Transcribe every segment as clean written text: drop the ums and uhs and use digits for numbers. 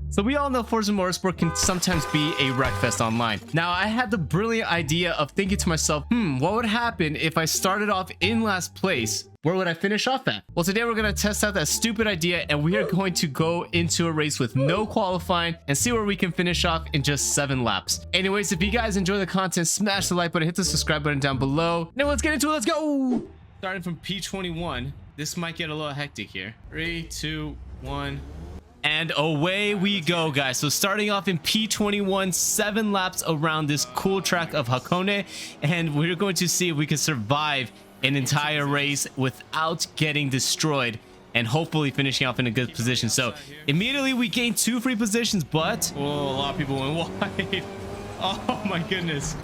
So we all know Forza Motorsport can sometimes be a wreckfest online. Now, I had the brilliant idea of thinking to myself, what would happen if I started off in last place? Where would I finish off at? Well, today we're going to test out that stupid idea, and we are going to go into a race with no qualifying and see where we can finish off in just 7 laps. Anyways, if you guys enjoy the content, smash the like button, hit the subscribe button down below. Now let's get into it. Let's go. Starting from P21. This might get a little hectic here. 3, 2, 1. And away we go, guys. So starting off in P21, 7 laps around this cool track of Hakone, and we're going to see if we can survive an entire race without getting destroyed and hopefully finishing off in a good position. So immediately we gain 2 free positions, but a lot of people went wide. Oh my goodness.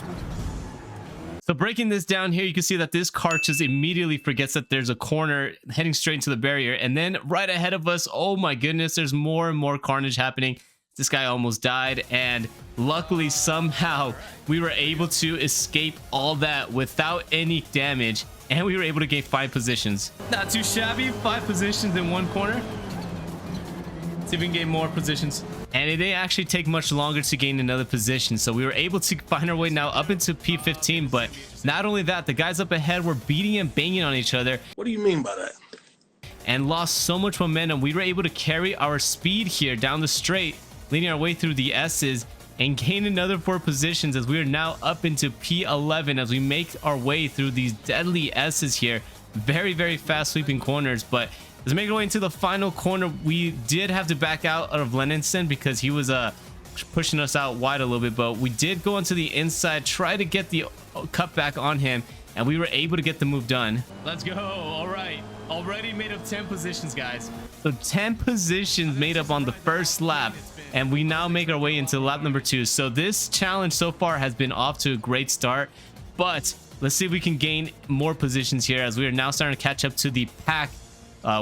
So breaking this down here, you can see that this car just immediately forgets that there's a corner heading straight into the barrier. And then right ahead of us, oh my goodness, there's more and more carnage happening. This guy almost died. And luckily, somehow, we were able to escape all that without any damage. And we were able to gain 5 positions. Not too shabby, 5 positions in one corner. See if we can gain more positions. And it didn't actually take much longer to gain another position, so we were able to find our way now up into P15. But not only that, the guys up ahead were beating and banging on each other. What do you mean by that? And lost so much momentum. We were able to carry our speed here down the straight, leading our way through the S's and gain another 4 positions as we are now up into P11 as we make our way through these deadly S's here. Very, very fast sweeping corners, but let's make our way into the final corner. We did have to back out of Leninson because he was pushing us out wide a little bit, but we did go onto the inside, try to get the cutback on him, and we were able to get the move done. Let's go. All right, already made up 10 positions, guys. So 10 positions made up on the first lap, and we now make our way into lap number 2. So this challenge so far has been off to a great start, but let's see if we can gain more positions here as we are now starting to catch up to the pack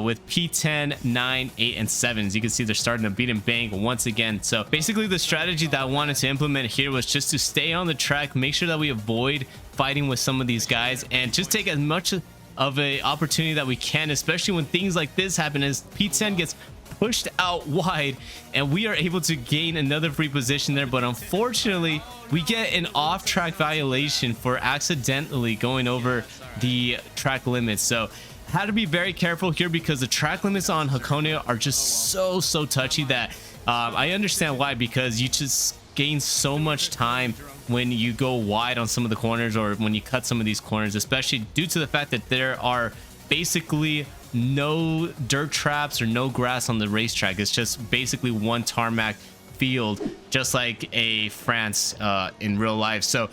with P10, 9, 8, and 7. As you can see, they're starting to beat and bang once again. So basically the strategy that I wanted to implement here was just to stay on the track, make sure that we avoid fighting with some of these guys, and just take as much of a opportunity that we can, especially when things like this happen as P10 gets pushed out wide and we are able to gain another free position there. But unfortunately, we get an off-track violation for accidentally going over the track limits. So had to be very careful here because the track limits on Hakone are just so touchy that I understand why, because you just gain so much time when you go wide on some of the corners or when you cut some of these corners, especially due to the fact that there are basically no dirt traps or no grass on the racetrack. It's just basically one tarmac field, just like a France in real life. So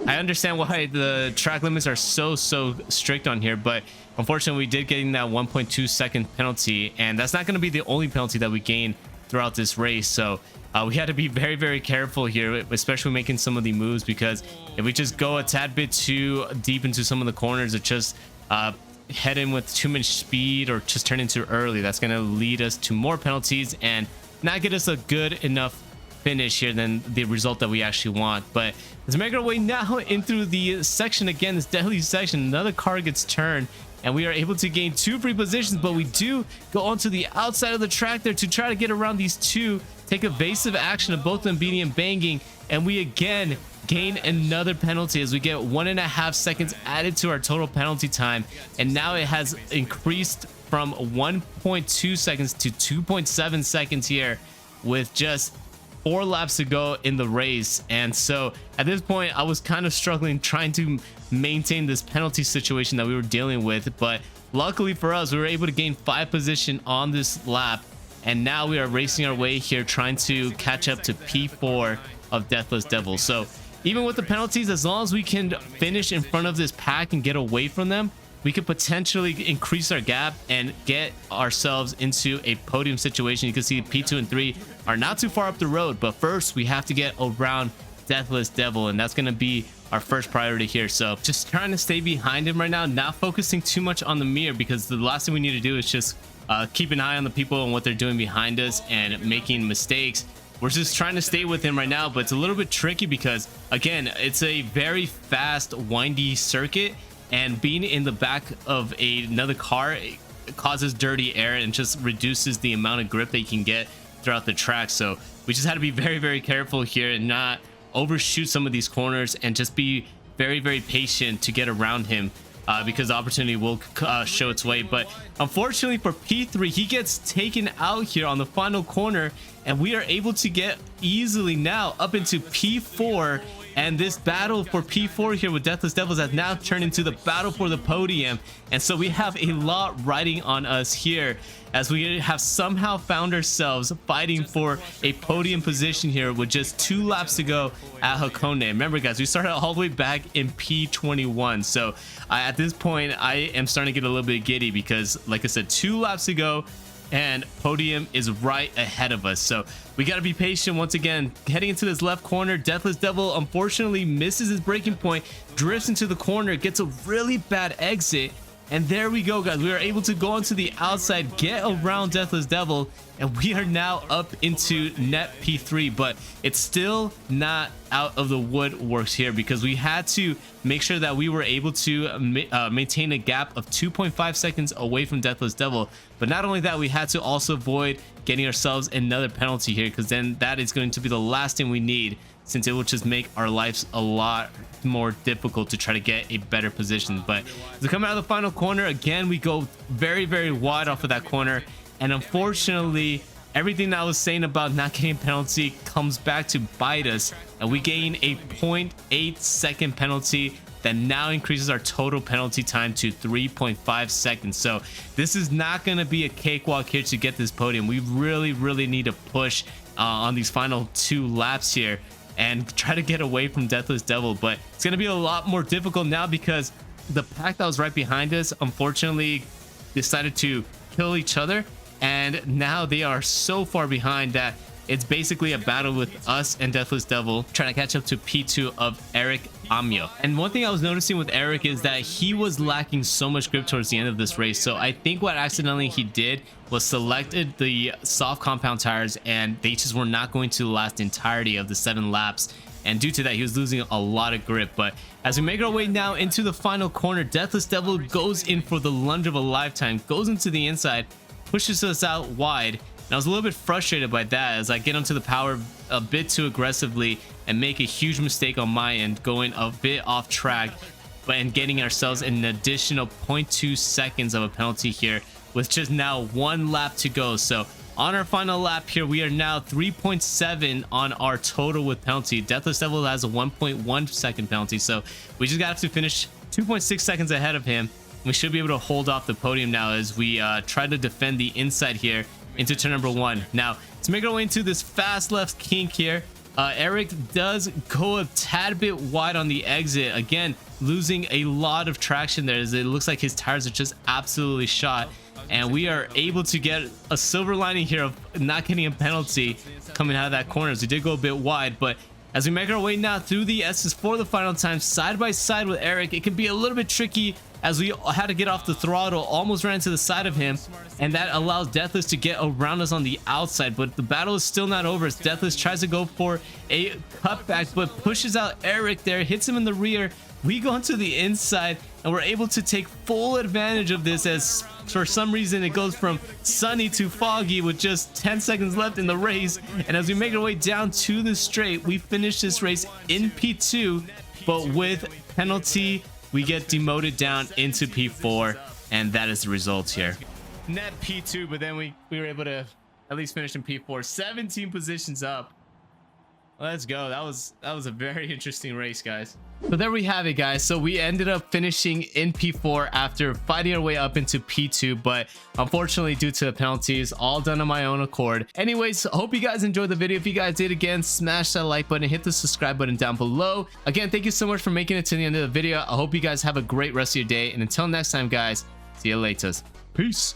I understand why the track limits are so strict on here, but unfortunately we did getting that 1.2 second penalty, and that's not going to be the only penalty that we gain throughout this race. So we had to be very careful here, especially making some of the moves, because if we just go a tad bit too deep into some of the corners, it just head in with too much speed or just turn into early, that's going to lead us to more penalties and not get us a good enough finish here than the result that we actually want. But let's make our way now in through the section again, this deadly section. Another car gets turned and we are able to gain 2 free positions, but we do go onto the outside of the track there to try to get around these 2, take evasive action of both them beating and banging, and we again gain another penalty as we get 1.5 seconds added to our total penalty time, and now it has increased from 1.2 seconds to 2.7 seconds here with just 4 laps to go in the race. And so at this point I was kind of struggling trying to maintain this penalty situation that we were dealing with, but luckily for us we were able to gain 5 position on this lap, and now we are racing our way here trying to catch up to P4 of Deathless Devil. So even with the penalties, as long as we can finish in front of this pack and get away from them, we could potentially increase our gap and get ourselves into a podium situation. You can see P2 and 3 are not too far up the road, but first we have to get around Deathless Devil, and that's going to be our first priority here. So just trying to stay behind him right now, not focusing too much on the mirror, because the last thing we need to do is just keep an eye on the people and what they're doing behind us and making mistakes. We're just trying to stay with him right now, but it's a little bit tricky because, again, it's a very fast, windy circuit, and being in the back of another car causes dirty air and just reduces the amount of grip that you can get throughout the track. So we just had to be very, very careful here and not overshoot some of these corners and just be very, very patient to get around him, because the opportunity will show its way. But unfortunately for P3, he gets taken out here on the final corner, and we are able to get easily now up into P4. And this battle for P4 here with Deathless Devils has now turned into the battle for the podium. And so we have a lot riding on us here, as we have somehow found ourselves fighting for a podium position here with just 2 laps to go at Hakone. Remember guys, we started all the way back in P21. So at this point, I am starting to get a little bit giddy because, like I said, 2 laps to go and podium is right ahead of us. So we got to be patient. Once again, heading into this left corner, Deathless Devil unfortunately misses his braking point, drifts into the corner, gets a really bad exit, and there we go guys. We are able to go onto the outside, get around Deathless Devil, and we are now up into net P3. But it's still not out of the woodworks here, because we had to make sure that we were able to maintain a gap of 2.5 seconds away from Deathless Devil. But not only that, we had to also avoid getting ourselves another penalty here, because then that is going to be the last thing we need, since it will just make our lives a lot more difficult to try to get a better position. But as we come out of the final corner, again, we go very, very wide off of that corner, and unfortunately everything that I was saying about not getting a penalty comes back to bite us, and we gain a 0.8 second penalty that now increases our total penalty time to 3.5 seconds. So this is not going to be a cakewalk here to get this podium. We really, really need to push on these final 2 laps here and try to get away from Deathless Devil. But it's going to be a lot more difficult now, because the pack that was right behind us unfortunately decided to kill each other, and now they are so far behind that it's basically a battle with us and Deathless Devil trying to catch up to P2 of Eric Amio. And one thing I was noticing with Eric is that he was lacking so much grip towards the end of this race. So I think what accidentally he did was selected the soft compound tires, and they just were not going to last the entirety of the 7 laps. And due to that, he was losing a lot of grip. But as we make our way now into the final corner, Deathless Devil goes in for the lunge of a lifetime, goes into the inside, pushes us out wide. And I was a little bit frustrated by that, as I get onto the power a bit too aggressively and make a huge mistake on my end, going a bit off track, and getting ourselves an additional 0.2 seconds of a penalty here with just now 1 lap to go. So on our final lap here, we are now 3.7 on our total with penalty. Deathless Devil has a 1.1 second penalty, so we just got to finish 2.6 seconds ahead of him. We should be able to hold off the podium now as we try to defend the inside here into turn number 1. Now, to make our way into this fast left kink here, Eric does go a tad bit wide on the exit, again losing a lot of traction there, as it looks like his tires are just absolutely shot. And we are able to get a silver lining here of not getting a penalty coming out of that corner, as we did go a bit wide. But as we make our way now through the S's for the final time, side by side with Eric, it can be a little bit tricky, as we had to get off the throttle, almost ran to the side of him, and that allows Deathless to get around us on the outside. But the battle is still not over, as Deathless tries to go for a cutback, but pushes out Eric there, hits him in the rear. We go into the inside, and we're able to take full advantage of this, as for some reason it goes from sunny to foggy with just 10 seconds left in the race. And as we make our way down to the straight, we finish this race in P2, but with penalty we get demoted down into P4, and that is the result here. Net P2, but then we were able to at least finish in P4, 17 positions up. Let's go. That was a very interesting race, guys. So there we have it, guys. So we ended up finishing in P4 after fighting our way up into P2, but unfortunately due to the penalties, all done on my own accord. Anyways, I hope you guys enjoyed the video. If you guys did, again, smash that like button, hit the subscribe button down below. Again, thank you so much for making it to the end of the video. I hope you guys have a great rest of your day, and until next time, guys, see you later. Peace.